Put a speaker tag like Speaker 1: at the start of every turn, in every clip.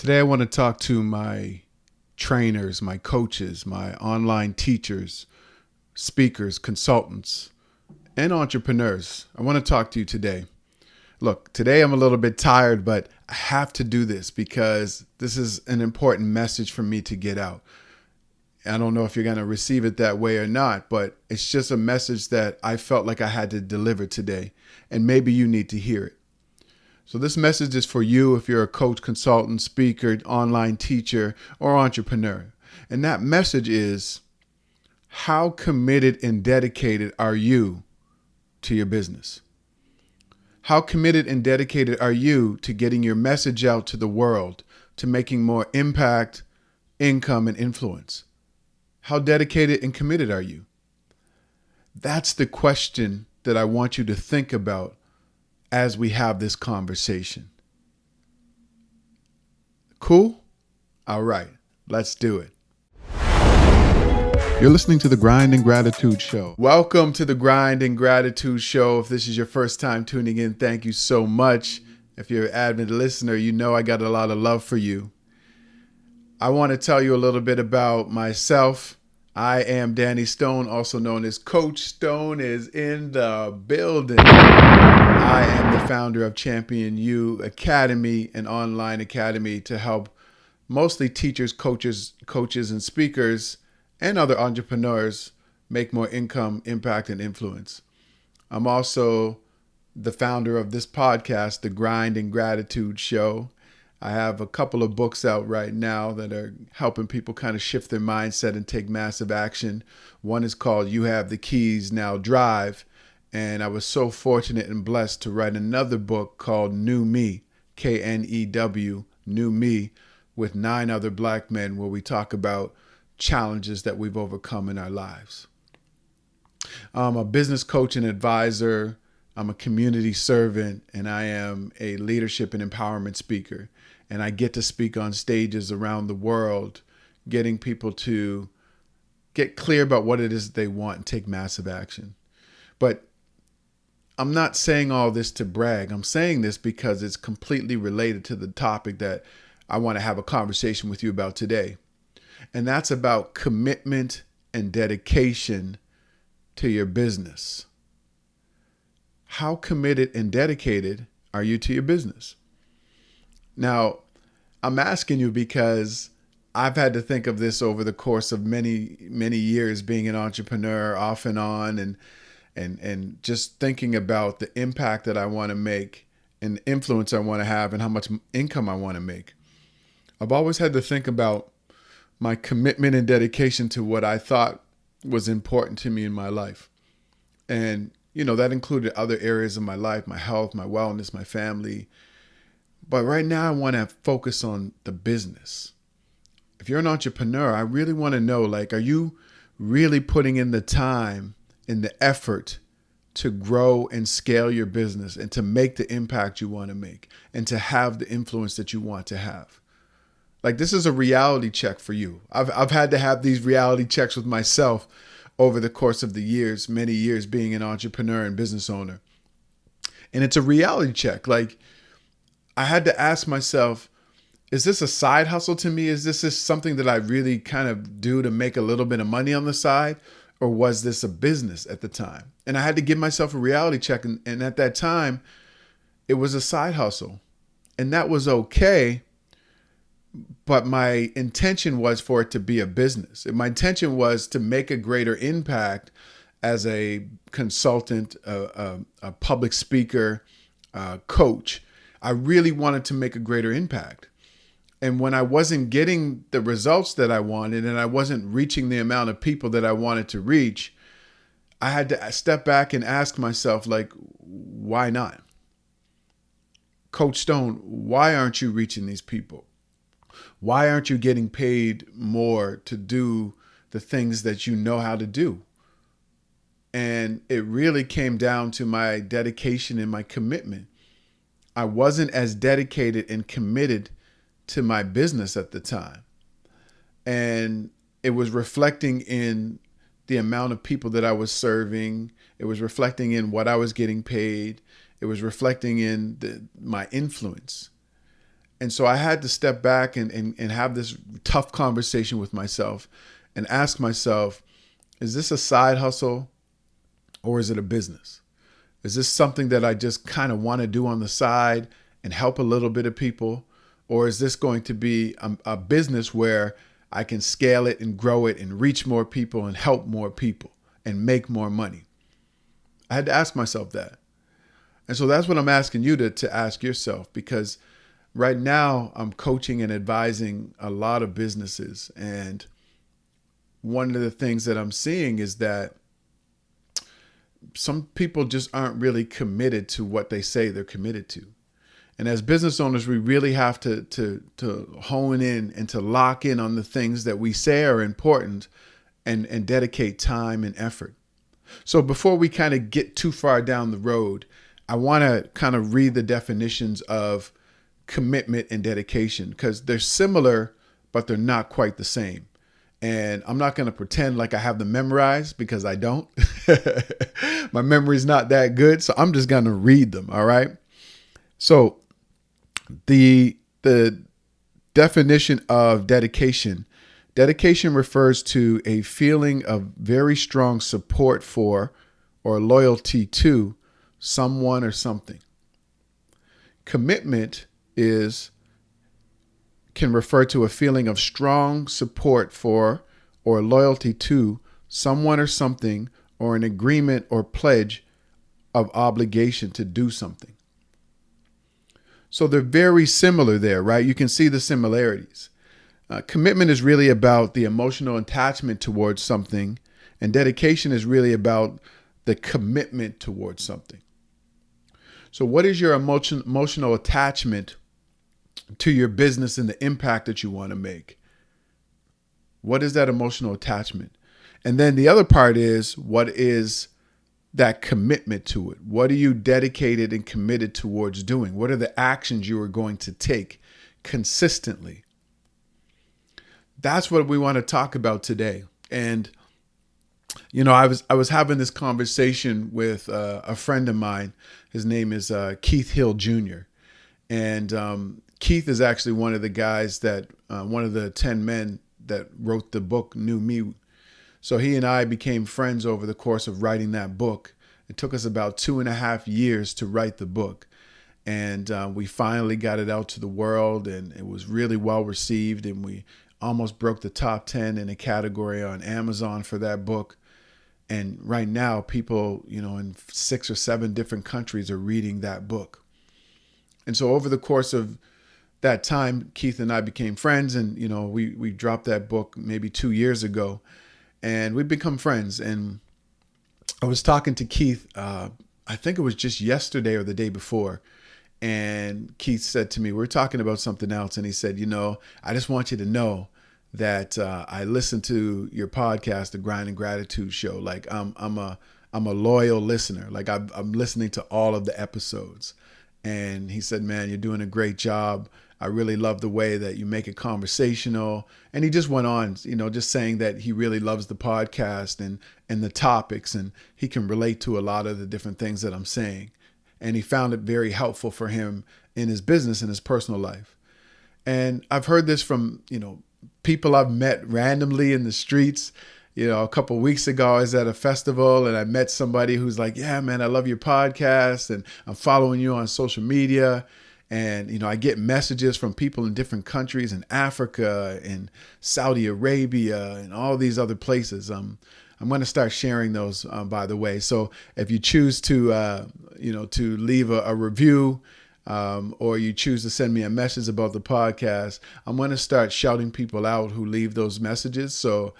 Speaker 1: Today, I want to talk to my trainers, my coaches, my online teachers, speakers, consultants, and entrepreneurs. I want to talk to you today. Look, today I'm a little bit tired, but I have to do this because this is an important message for me to get out. I don't know if you're going to receive it that way or not, but it's just a message that I felt like I had to deliver today, and maybe you need to hear it. So this message is for you if you're a coach, consultant, speaker, online teacher, or entrepreneur. And that message is, how committed and dedicated are you to your business? How committed and dedicated are you to getting your message out to the world, to making more impact, income, and influence? How dedicated and committed are you? That's the question that I want you to think about as we have this conversation. Cool? All right, let's do it. You're listening to the Grind and Gratitude Show. Welcome to the Grind and Gratitude Show. If this is your first time tuning in, thank you so much. If you're an avid listener, you know I got a lot of love for you. I want to tell you a little bit about myself. I am Danny Stone, also known as Coach Stone, is in the building. I am the founder of Champion U Academy, an online academy to help mostly teachers, coaches, and speakers and other entrepreneurs make more income, impact, and influence. I'm also the founder of this podcast, The Grind and Gratitude Show. I have a couple of books out right now that are helping people kind of shift their mindset and take massive action. One is called You Have the Keys, Now Drive. And I was so fortunate and blessed to write another book called New Me, K-N-E-W, New Me, with 9 other Black men, where we talk about challenges that we've overcome in our lives. I'm a business coach and advisor. I'm a community servant, and I am a leadership and empowerment speaker. And I get to speak on stages around the world, getting people to get clear about what it is they want and take massive action. But I'm not saying all this to brag. I'm saying this because it's completely related to the topic that I want to have a conversation with you about today. And that's about commitment and dedication to your business. How committed and dedicated are you to your business? Now, I'm asking you because I've had to think of this over the course of many, many years being an entrepreneur off and on, and just thinking about the impact that I want to make and the influence I want to have and how much income I want to make. I've always had to think about my commitment and dedication to what I thought was important to me in my life. And, that included other areas of my life, my health, my wellness, my family. But right now I want to focus on the business. If you're an entrepreneur, I really want to know, are you really putting in the time and the effort to grow and scale your business and to make the impact you want to make and to have the influence that you want to have? This is a reality check for you. I've had to have these reality checks with myself over the course of the years, many years being an entrepreneur and business owner. And it's a reality check. I had to ask myself, is this a side hustle to me? Is this just something that I really kind of do to make a little bit of money on the side? Or was this a business at the time? And I had to give myself a reality check. And at that time, it was a side hustle. And that was okay. But my intention was for it to be a business. My intention was to make a greater impact as a consultant, a public speaker, coach. I really wanted to make a greater impact. And when I wasn't getting the results that I wanted and I wasn't reaching the amount of people that I wanted to reach, I had to step back and ask myself, why not? Coach Stone, why aren't you reaching these people? Why aren't you getting paid more to do the things that you know how to do? And it really came down to my dedication and my commitment. I wasn't as dedicated and committed to my business at the time. And it was reflecting in the amount of people that I was serving. It was reflecting in what I was getting paid. It was reflecting in my influence. And so I had to step back and have this tough conversation with myself and ask myself, is this a side hustle or is it a business? Is this something that I just kind of want to do on the side and help a little bit of people? Or is this going to be a business where I can scale it and grow it and reach more people and help more people and make more money? I had to ask myself that. And so that's what I'm asking you to ask yourself, because right now I'm coaching and advising a lot of businesses. And one of the things that I'm seeing is that some people just aren't really committed to what they say they're committed to. And as business owners, we really have to hone in and to lock in on the things that we say are important and dedicate time and effort. So before we kind of get too far down the road, I want to kind of read the definitions of commitment and dedication, because they're similar, but they're not quite the same. And I'm not going to pretend like I have them memorized, because I don't. My memory's not that good. So I'm just going to read them. All right. So the definition of dedication. Dedication refers to a feeling of very strong support for or loyalty to someone or something. Commitment can refer to a feeling of strong support for or loyalty to someone or something, or an agreement or pledge of obligation to do something. So they're very similar there, right? You can see the similarities. Commitment is really about the emotional attachment towards something, and dedication is really about the commitment towards something. So what is your emotional attachment to your business and the impact that you want to make? What is that emotional attachment? And then the other part is, what is that commitment to it? What are you dedicated and committed towards doing? What are the actions you are going to take consistently? That's what we want to talk about today. And, you know, I was having this conversation with a friend of mine. His name is Keith Hill Jr. And Keith is actually one of the guys that, one of the 10 men that wrote the book, New Me. So he and I became friends over the course of writing that book. It took us about 2.5 years to write the book. And we finally got it out to the world, and it was really well received. And we almost broke the top 10 in a category on Amazon for that book. And right now, people, you know, in 6 or 7 different countries are reading that book. And so over the course of that time, Keith and I became friends, and, you know, we dropped that book maybe 2 years ago, and we've become friends. And I was talking to Keith, I think it was just yesterday or the day before. And Keith said to me, we were talking about something else. And he said, you know, I just want you to know that I listen to your podcast, the Grind and Gratitude Show. Like I'm a loyal listener. Like I'm listening to all of the episodes. And he said, man, you're doing a great job. I really love the way that you make it conversational. And he just went on, you know, just saying that he really loves the podcast and the topics, and he can relate to a lot of the different things that I'm saying. And he found it very helpful for him in his business and his personal life. And I've heard this from, you know, people I've met randomly in the streets. You know, a couple of weeks ago, I was at a festival and I met somebody who's like, yeah, man, I love your podcast and I'm following you on social media. And, you know, I get messages from people in different countries, in Africa and Saudi Arabia and all these other places. I'm going to start sharing those, by the way. So if you choose to, to leave a review, or you choose to send me a message about the podcast, I'm going to start shouting people out who leave those messages. So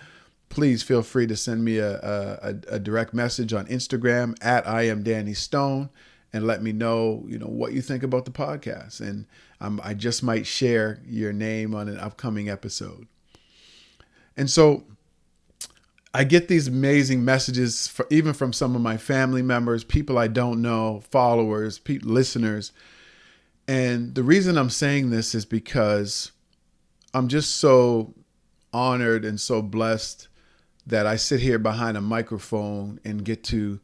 Speaker 1: please feel free to send me a direct message on Instagram at I am Danny Stone, and let me know, you know, what you think about the podcast. And I just might share your name on an upcoming episode. And so I get these amazing messages, even from some of my family members, people I don't know, followers, listeners. And the reason I'm saying this is because I'm just so honored and so blessed that I sit here behind a microphone and get to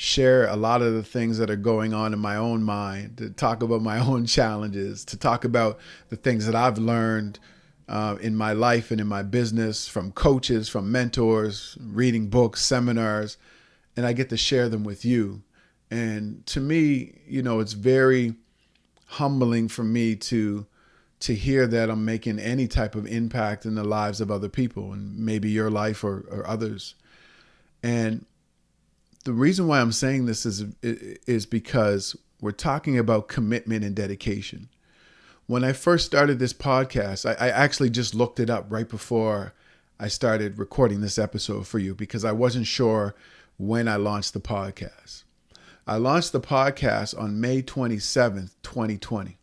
Speaker 1: share a lot of the things that are going on in my own mind, to talk about my own challenges, to talk about the things that I've learned in my life and in my business from coaches, from mentors, reading books, seminars, and I get to share them with you. And to me, it's very humbling for me to hear that I'm making any type of impact in the lives of other people, and maybe your life or others. And the reason why I'm saying this is because we're talking about commitment and dedication. When I first started this podcast, I actually just looked it up right before I started recording this episode for you, because I wasn't sure when I launched the podcast. I launched the podcast on May 27th, 2020.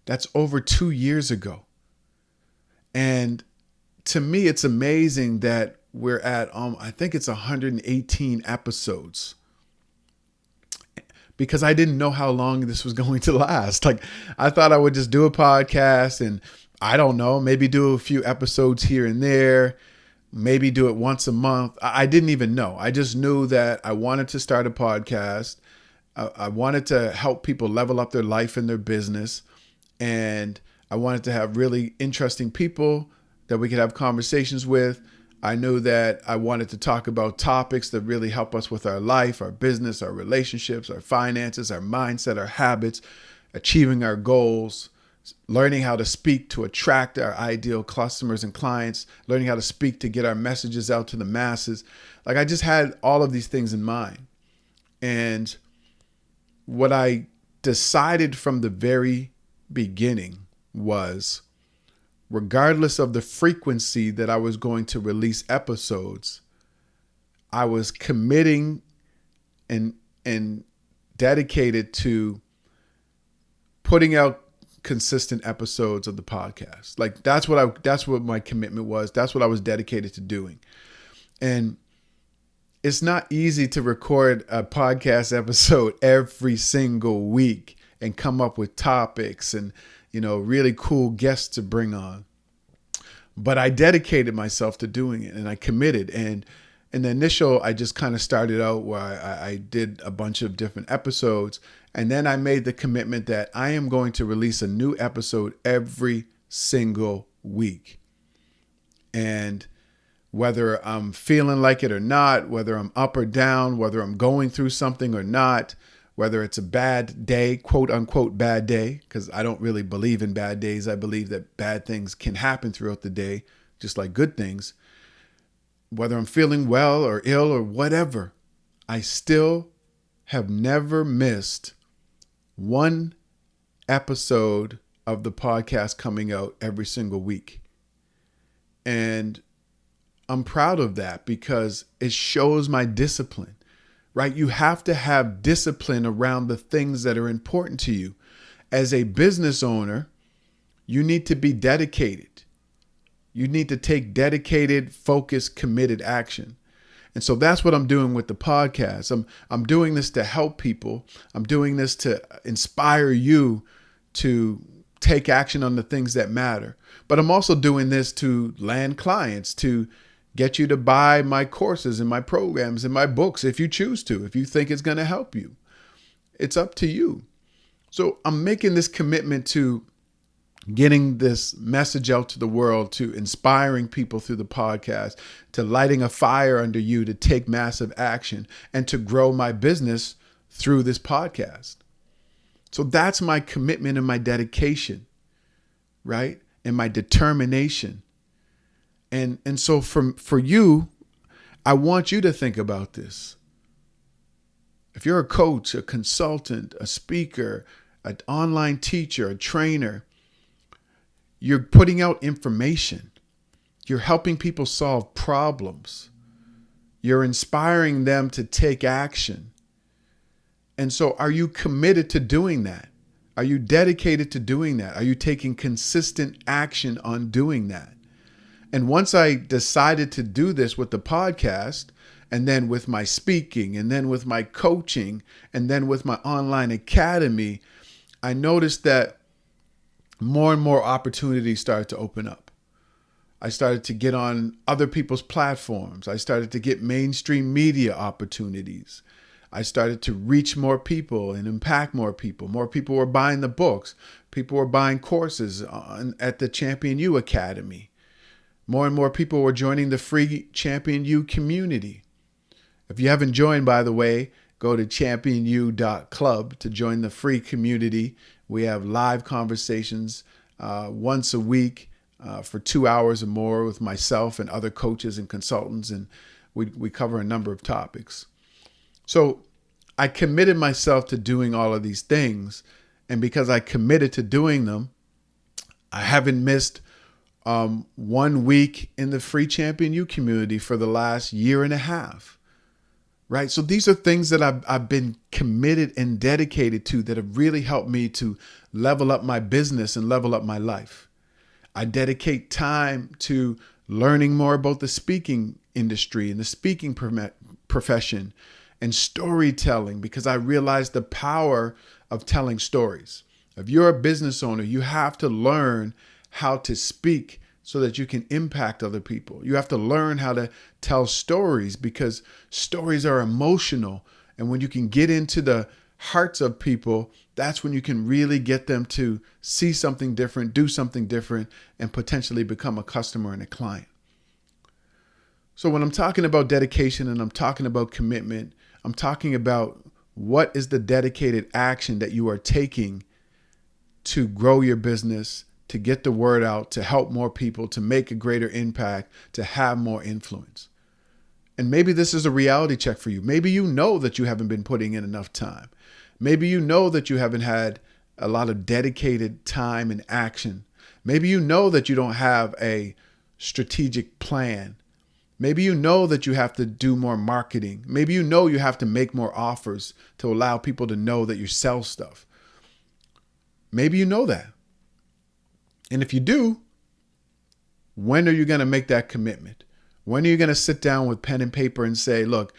Speaker 1: That's over 2 years ago. And to me, it's amazing that we're at, I think it's 118 episodes, because I didn't know how long this was going to last. Like, I thought I would just do a podcast and, I don't know, maybe do a few episodes here and there, maybe do it once a month. I didn't even know. I just knew that I wanted to start a podcast. I wanted to help people level up their life and their business. And I wanted to have really interesting people that we could have conversations with. I knew that I wanted to talk about topics that really help us with our life, our business, our relationships, our finances, our mindset, our habits, achieving our goals, learning how to speak to attract our ideal customers and clients, learning how to speak to get our messages out to the masses. Like, I just had all of these things in mind. And what I decided from the very beginning was, regardless of the frequency that I was going to release episodes, I was committing and dedicated to putting out consistent episodes of the podcast. Like, that's what my commitment was. That's what I was dedicated to doing. And it's not easy to record a podcast episode every single week and come up with topics and really cool guests to bring on. But I dedicated myself to doing it, and I committed. And in the initial, I just kind of started out where I did a bunch of different episodes. And then I made the commitment that I am going to release a new episode every single week. And whether I'm feeling like it or not, whether I'm up or down, whether I'm going through something or not, whether it's a bad day, quote unquote bad day, because I don't really believe in bad days. I believe that bad things can happen throughout the day, just like good things. Whether I'm feeling well or ill or whatever, I still have never missed one episode of the podcast coming out every single week. And I'm proud of that because it shows my discipline. Right? You have to have discipline around the things that are important to you. As a business owner, you need to be dedicated. You need to take dedicated, focused, committed action. And so that's what I'm doing with the podcast. I'm doing this to help people. I'm doing this to inspire you to take action on the things that matter. But I'm also doing this to land clients, to get you to buy my courses and my programs and my books if you choose to, if you think it's going to help you. It's up to you. So I'm making this commitment to getting this message out to the world, to inspiring people through the podcast, to lighting a fire under you to take massive action, and to grow my business through this podcast. So that's my commitment and my dedication, right? And my determination. And so for you, I want you to think about this. If you're a coach, a consultant, a speaker, an online teacher, a trainer, you're putting out information. You're helping people solve problems. You're inspiring them to take action. And so are you committed to doing that? Are you dedicated to doing that? Are you taking consistent action on doing that? And once I decided to do this with the podcast, and then with my speaking, and then with my coaching, and then with my online academy, I noticed that more and more opportunities started to open up. I started to get on other people's platforms. I started to get mainstream media opportunities. I started to reach more people and impact more people. More people were buying the books. People were buying courses at the Champion U Academy. More and more people were joining the free Champion U community. If you haven't joined, by the way, go to championu.club to join the free community. We have live conversations once a week for 2 hours or more with myself and other coaches and consultants, and we cover a number of topics. So I committed myself to doing all of these things, and because I committed to doing them, I haven't missed 1 week in the free Champion U community for the last year and a half. Right? So these are things that I've been committed and dedicated to that have really helped me to level up my business and level up my life. I dedicate time to learning more about the speaking industry and the speaking profession and storytelling, because I realize the power of telling stories. If you're a business owner, you have to learn how to speak so that you can impact other people. You have to learn how to tell stories, because stories are emotional. And when you can get into the hearts of people, that's when you can really get them to see something different, do something different, and potentially become a customer and a client. So when I'm talking about dedication and I'm talking about commitment, I'm talking about what is the dedicated action that you are taking to grow your business, to get the word out, to help more people, to make a greater impact, to have more influence. And maybe this is a reality check for you. Maybe you know that you haven't been putting in enough time. Maybe you know that you haven't had a lot of dedicated time and action. Maybe you know that you don't have a strategic plan. Maybe you know that you have to do more marketing. Maybe you know you have to make more offers to allow people to know that you sell stuff. Maybe you know that. And if you do, when are you going to make that commitment? When are you going to sit down with pen and paper and say, look,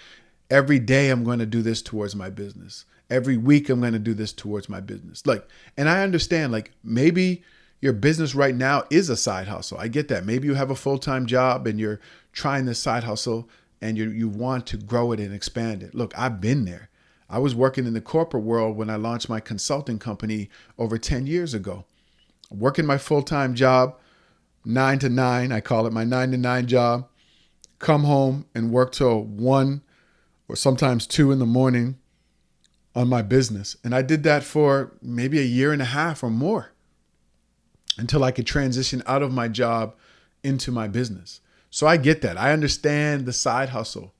Speaker 1: every day I'm going to do this towards my business. Every week I'm going to do this towards my business. And I understand, maybe your business right now is a side hustle. I get that. Maybe you have a full-time job and you're trying this side hustle and you want to grow it and expand it. Look, I've been there. I was working in the corporate world when I launched my consulting company over 10 years ago. Working my full-time job, 9 to 9, I call it my 9 to 9 job, come home and work till 1 or sometimes 2 in the morning on my business. And I did that for maybe a year and a half or more until I could transition out of my job into my business. So I get that. I understand the side hustle.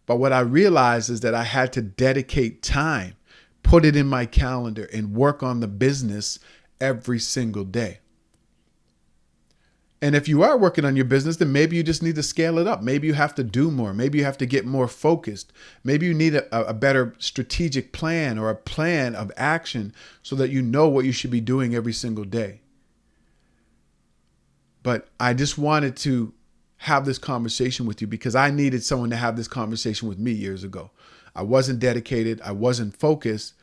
Speaker 1: But what I realized is that I had to dedicate time, put it in my calendar, and work on the business every single day. And if you are working on your business, then maybe you just need to scale it up. Maybe you have to do more. Maybe you have to get more focused. Maybe you need a better strategic plan or a plan of action so that you know what you should be doing every single day. But I just wanted to have this conversation with you because I needed someone to have this conversation with me years ago. I wasn't dedicated. I wasn't focused,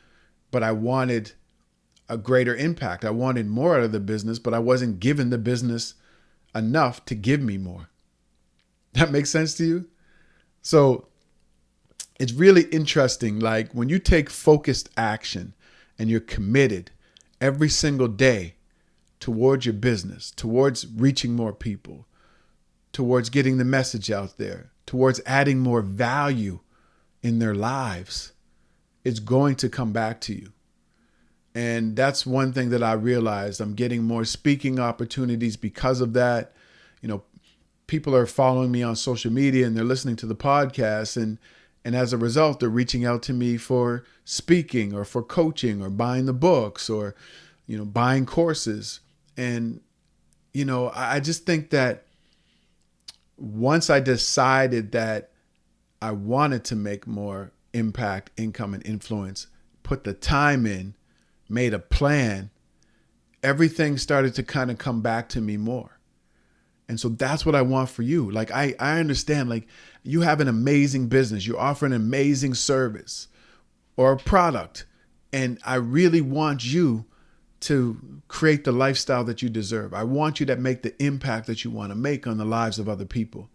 Speaker 1: but I wanted a greater impact. I wanted more out of the business, but I wasn't given the business enough to give me more. That makes sense to you? So it's really interesting. When you take focused action and you're committed every single day towards your business, towards reaching more people, towards getting the message out there, towards adding more value in their lives, it's going to come back to you. And that's one thing that I realized. I'm getting more speaking opportunities because of that. People are following me on social media and they're listening to the podcast. And as a result, they're reaching out to me for speaking or for coaching or buying the books or, buying courses. And, I just think that once I decided that I wanted to make more impact, income, and influence, put the time in, made a plan, everything started to kind of come back to me more. And so that's what I want for you. I understand, you have an amazing business. You offer an amazing service or a product. And I really want you to create the lifestyle that you deserve. I want you to make the impact that you want to make on the lives of other people.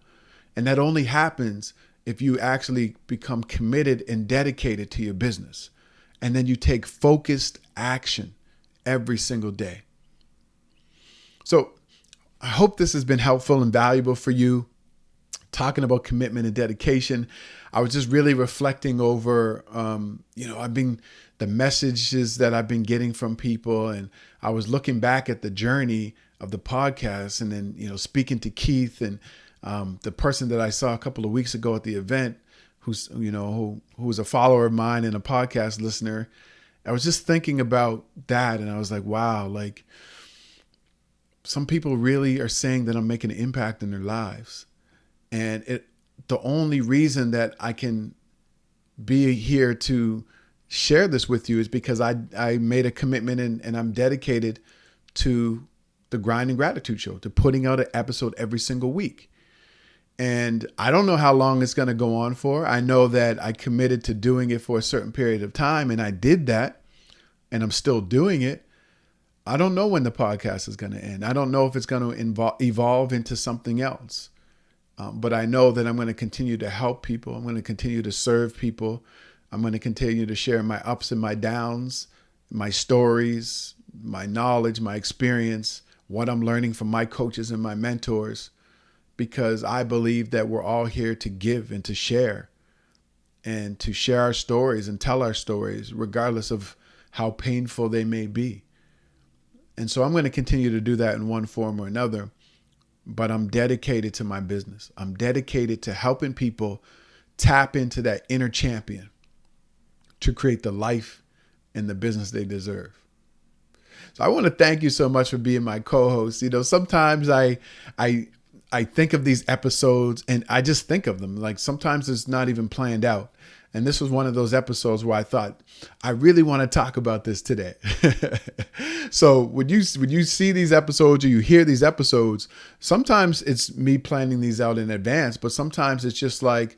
Speaker 1: And that only happens if you actually become committed and dedicated to your business. And then you take focused action every single day. So I hope this has been helpful and valuable for you. Talking about commitment and dedication, I was just really reflecting over, the messages that I've been getting from people. And I was looking back at the journey of the podcast and then, speaking to Keith and the person that I saw a couple of weeks ago at the event, who's a follower of mine and a podcast listener. I was just thinking about that. And I was like, wow, like some people really are saying that I'm making an impact in their lives. And the only reason that I can be here to share this with you is because I made a commitment and I'm dedicated to the Grind and Gratitude Show, to putting out an episode every single week. And I don't know how long it's going to go on for. I know that I committed to doing it for a certain period of time, and I did that, and I'm still doing it. I don't know when the podcast is going to end. I don't know if it's going to evolve into something else. But I know that I'm going to continue to help people. I'm going to continue to serve people. I'm going to continue to share my ups and my downs, my stories, my knowledge, my experience, what I'm learning from my coaches and my mentors, because I believe that we're all here to give and to share our stories and tell our stories, regardless of how painful they may be. And so I'm going to continue to do that in one form or another. But I'm dedicated to my business. I'm dedicated to helping people tap into that inner champion to create the life and the business they deserve. So I want to thank you so much for being my co-host. Sometimes I think of these episodes and I just think of them. Like sometimes it's not even planned out. And this was one of those episodes where I thought, I really want to talk about this today. So when you see these episodes or you hear these episodes, sometimes it's me planning these out in advance, but sometimes it's just like,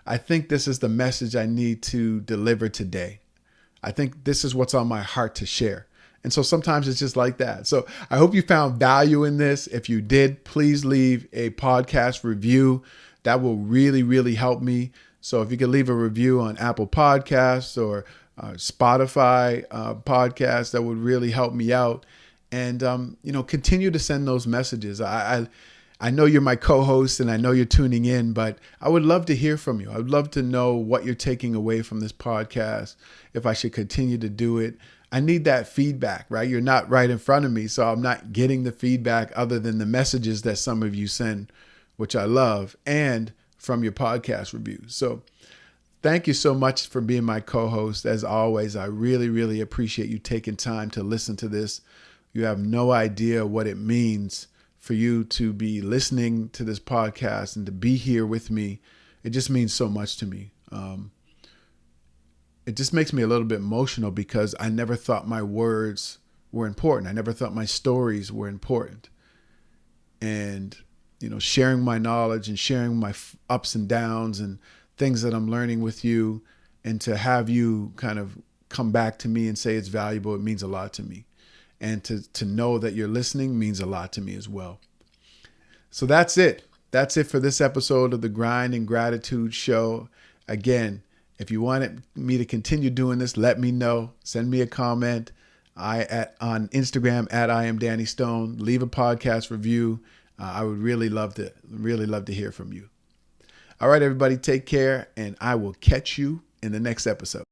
Speaker 1: I think this is the message I need to deliver today. I think this is what's on my heart to share. And so sometimes it's just like that. So I hope you found value in this. If you did, please leave a podcast review. That will really, really help me. So if you could leave a review on Apple Podcasts or Spotify podcasts, that would really help me out. And, continue to send those messages. I know you're my co-host and I know you're tuning in, but I would love to hear from you. I would love to know what you're taking away from this podcast, if I should continue to do it. I need that feedback, right? You're not right in front of me, so I'm not getting the feedback other than the messages that some of you send, which I love, and from your podcast reviews. So thank you so much for being my co-host. As always, I really, really appreciate you taking time to listen to this. You have no idea what it means for you to be listening to this podcast and to be here with me. It just means so much to me. It just makes me a little bit emotional because I never thought my words were important. I never thought my stories were important. And sharing my knowledge and sharing my ups and downs and things that I'm learning with you, and to have you kind of come back to me and say it's valuable, it means a lot to me. And to know that you're listening means a lot to me as well. So that's it. That's it for this episode of the Grind and Gratitude Show. Again, if you wanted me to continue doing this, let me know. Send me a comment on Instagram at I am Danny Stone. Leave a podcast review. I would really love to hear from you. All right, everybody, take care, and I will catch you in the next episode.